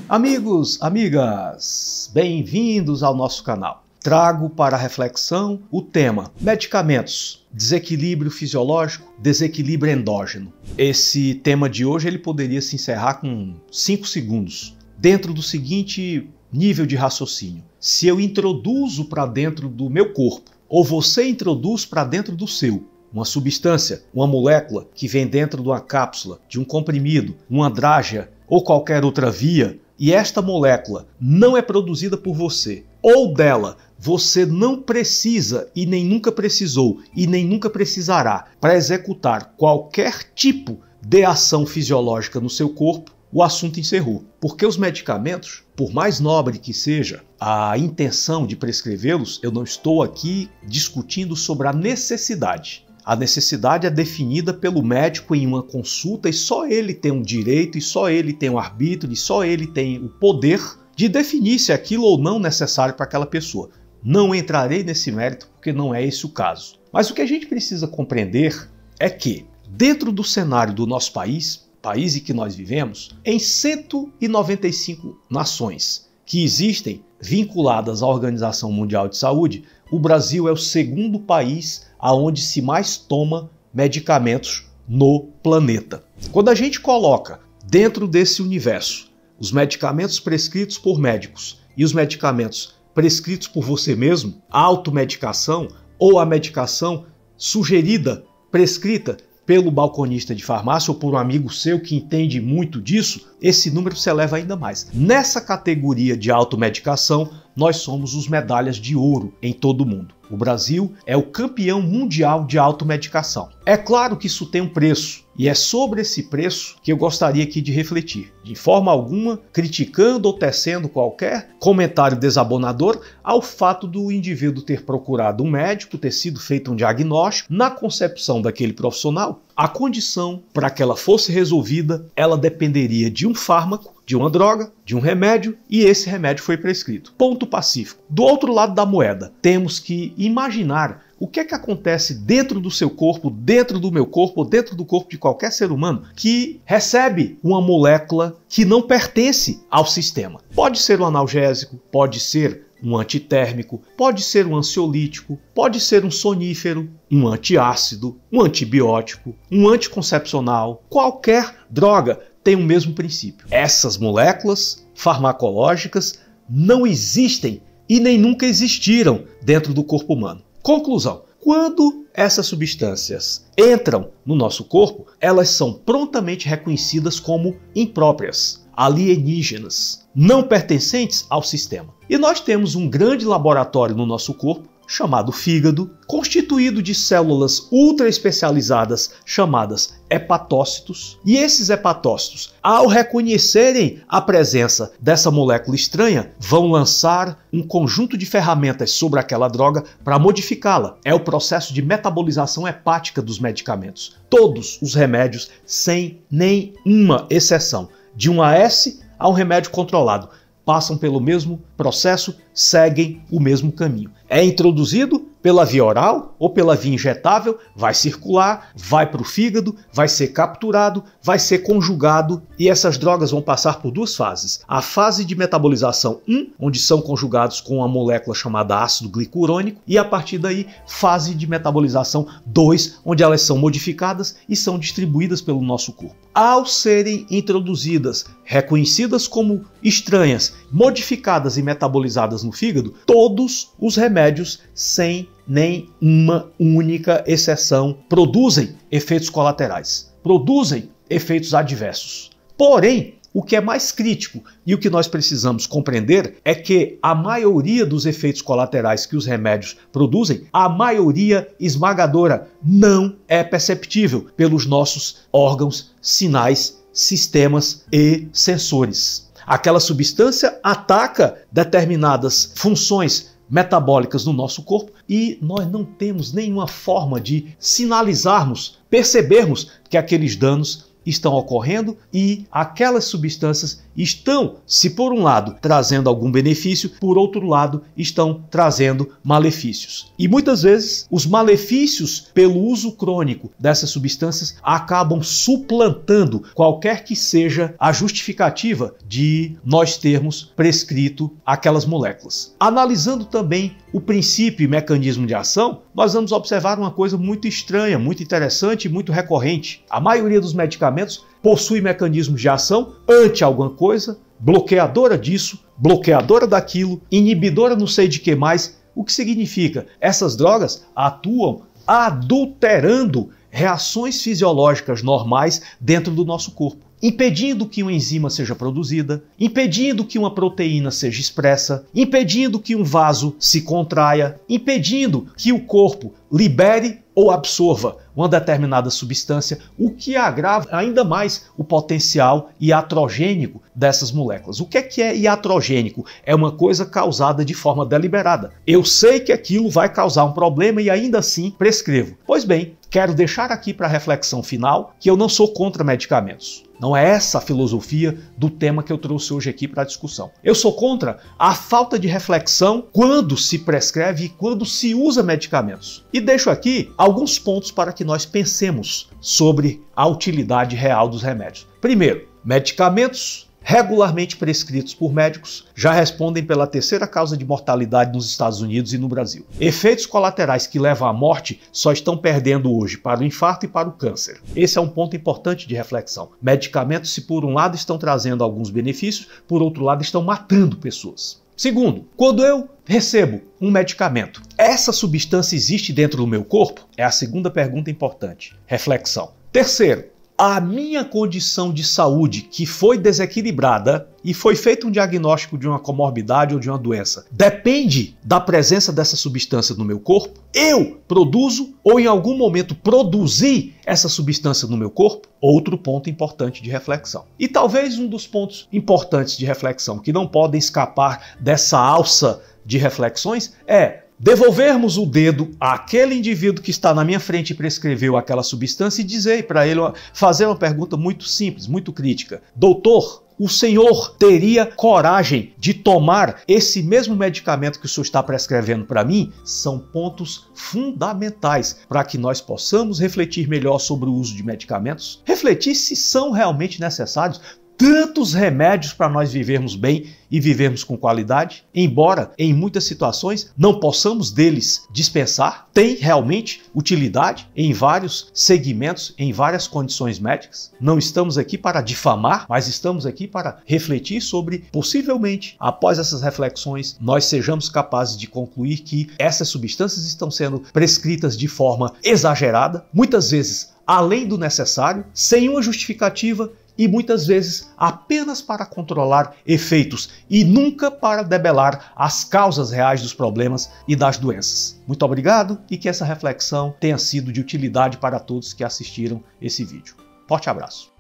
Amigos, amigas, bem-vindos ao nosso canal. Trago para reflexão o tema medicamentos, desequilíbrio fisiológico, desequilíbrio endógeno. Esse tema de hoje ele poderia se encerrar com 5 segundos, dentro do seguinte nível de raciocínio. Se eu introduzo para dentro do meu corpo, ou você introduz para dentro do seu, uma substância, uma molécula que vem dentro de uma cápsula, de um comprimido, uma drágia ou qualquer outra via, e esta molécula não é produzida por você, ou dela você não precisa e nem nunca precisou e nem nunca precisará para executar qualquer tipo de ação fisiológica no seu corpo, o assunto encerrou. Porque os medicamentos, por mais nobre que seja a intenção de prescrevê-los, eu não estou aqui discutindo sobre a necessidade. A necessidade é definida pelo médico em uma consulta e só ele tem um direito, e só ele tem um arbítrio, e só ele tem o poder de definir se é aquilo ou não necessário para aquela pessoa. Não entrarei nesse mérito porque não é esse o caso. Mas o que a gente precisa compreender é que, dentro do cenário do nosso país em que nós vivemos, em 195 nações que existem vinculadas à Organização Mundial de Saúde, o Brasil é o segundo país aonde se mais toma medicamentos no planeta. Quando a gente coloca dentro desse universo os medicamentos prescritos por médicos e os medicamentos prescritos por você mesmo, a automedicação ou a medicação sugerida, prescrita pelo balconista de farmácia ou por um amigo seu que entende muito disso, esse número se eleva ainda mais. Nessa categoria de automedicação, nós somos os medalhas de ouro em todo o mundo. O Brasil é o campeão mundial de automedicação. É claro que isso tem um preço, e é sobre esse preço que eu gostaria aqui de refletir. De forma alguma, criticando ou tecendo qualquer comentário desabonador ao fato do indivíduo ter procurado um médico, ter sido feito um diagnóstico. Na concepção daquele profissional, a condição para que ela fosse resolvida, ela dependeria de um fármaco, de uma droga, de um remédio, e esse remédio foi prescrito. Ponto pacífico. Do outro lado da moeda, temos que imaginar o que é que acontece dentro do seu corpo, dentro do meu corpo, ou dentro do corpo de qualquer ser humano que recebe uma molécula que não pertence ao sistema. Pode ser um analgésico, pode ser um antitérmico, pode ser um ansiolítico, pode ser um sonífero, um antiácido, um antibiótico, um anticoncepcional. Qualquer droga tem o mesmo princípio. Essas moléculas farmacológicas não existem e nem nunca existiram dentro do corpo humano. Conclusão: quando essas substâncias entram no nosso corpo, elas são prontamente reconhecidas como impróprias, alienígenas, não pertencentes ao sistema. E nós temos um grande laboratório no nosso corpo, chamado fígado, constituído de células ultra especializadas chamadas hepatócitos. E esses hepatócitos, ao reconhecerem a presença dessa molécula estranha, vão lançar um conjunto de ferramentas sobre aquela droga para modificá-la. É o processo de metabolização hepática dos medicamentos. Todos os remédios, sem nenhuma exceção, de um AS a um remédio controlado, passam pelo mesmo processo, seguem o mesmo caminho. É introduzido pela via oral ou pela via injetável, vai circular, vai para o fígado, vai ser capturado, vai ser conjugado, e essas drogas vão passar por 2 fases. A fase de metabolização 1, onde são conjugados com uma molécula chamada ácido glicurônico, e a partir daí, fase de metabolização 2, onde elas são modificadas e são distribuídas pelo nosso corpo. Ao serem introduzidas, reconhecidas como estranhas, modificadas e metabolizadas no fígado, todos os remédios, sem nenhuma única exceção, produzem efeitos colaterais, produzem efeitos adversos. Porém, o que é mais crítico e o que nós precisamos compreender é que a maioria dos efeitos colaterais que os remédios produzem, a maioria esmagadora, não é perceptível pelos nossos órgãos, sinais, sistemas e sensores. Aquela substância ataca determinadas funções metabólicas no nosso corpo e nós não temos nenhuma forma de sinalizarmos, percebermos que aqueles danos estão ocorrendo e aquelas substâncias estão, se por um lado trazendo algum benefício, por outro lado estão trazendo malefícios. E muitas vezes os malefícios pelo uso crônico dessas substâncias acabam suplantando qualquer que seja a justificativa de nós termos prescrito aquelas moléculas. Analisando também o princípio e mecanismo de ação, nós vamos observar uma coisa muito estranha, muito interessante e muito recorrente. A maioria dos medicamentos possui mecanismos de ação ante alguma coisa, bloqueadora disso, bloqueadora daquilo, inibidora não sei de que mais, o que significa essas drogas atuam adulterando reações fisiológicas normais dentro do nosso corpo, impedindo que uma enzima seja produzida, impedindo que uma proteína seja expressa, impedindo que um vaso se contraia, impedindo que o corpo libere ou absorva uma determinada substância, o que agrava ainda mais o potencial iatrogênico dessas moléculas. O que é iatrogênico? É uma coisa causada de forma deliberada. Eu sei que aquilo vai causar um problema e ainda assim prescrevo. Pois bem, quero deixar aqui para a reflexão final que eu não sou contra medicamentos. Não é essa a filosofia do tema que eu trouxe hoje aqui para a discussão. Eu sou contra a falta de reflexão quando se prescreve e quando se usa medicamentos. E deixo aqui alguns pontos para que nós pensemos sobre a utilidade real dos remédios. Primeiro, medicamentos regularmente prescritos por médicos já respondem pela terceira causa de mortalidade nos Estados Unidos e no Brasil. Efeitos colaterais que levam à morte só estão perdendo hoje para o infarto e para o câncer. Esse é um ponto importante de reflexão. Medicamentos, se por um lado estão trazendo alguns benefícios, por outro lado estão matando pessoas. Segundo, quando eu recebo um medicamento, essa substância existe dentro do meu corpo? É a segunda pergunta importante. Reflexão. Terceiro, a minha condição de saúde que foi desequilibrada e foi feito um diagnóstico de uma comorbidade ou de uma doença, depende da presença dessa substância no meu corpo? Eu produzo ou em algum momento produzi essa substância no meu corpo? Outro ponto importante de reflexão. E talvez um dos pontos importantes de reflexão que não podem escapar dessa alça de reflexões é devolvermos o dedo àquele indivíduo que está na minha frente e prescreveu aquela substância e dizer para ele, fazer uma pergunta muito simples, muito crítica. Doutor, o senhor teria coragem de tomar esse mesmo medicamento que o senhor está prescrevendo para mim? São pontos fundamentais para que nós possamos refletir melhor sobre o uso de medicamentos, refletir se são realmente necessários tantos remédios para nós vivermos bem e vivermos com qualidade, embora em muitas situações não possamos deles dispensar, tem realmente utilidade em vários segmentos, em várias condições médicas. Não estamos aqui para difamar, mas estamos aqui para refletir sobre, possivelmente, após essas reflexões, nós sejamos capazes de concluir que essas substâncias estão sendo prescritas de forma exagerada, muitas vezes além do necessário, sem uma justificativa e muitas vezes apenas para controlar efeitos e nunca para debelar as causas reais dos problemas e das doenças. Muito obrigado e que essa reflexão tenha sido de utilidade para todos que assistiram esse vídeo. Forte abraço.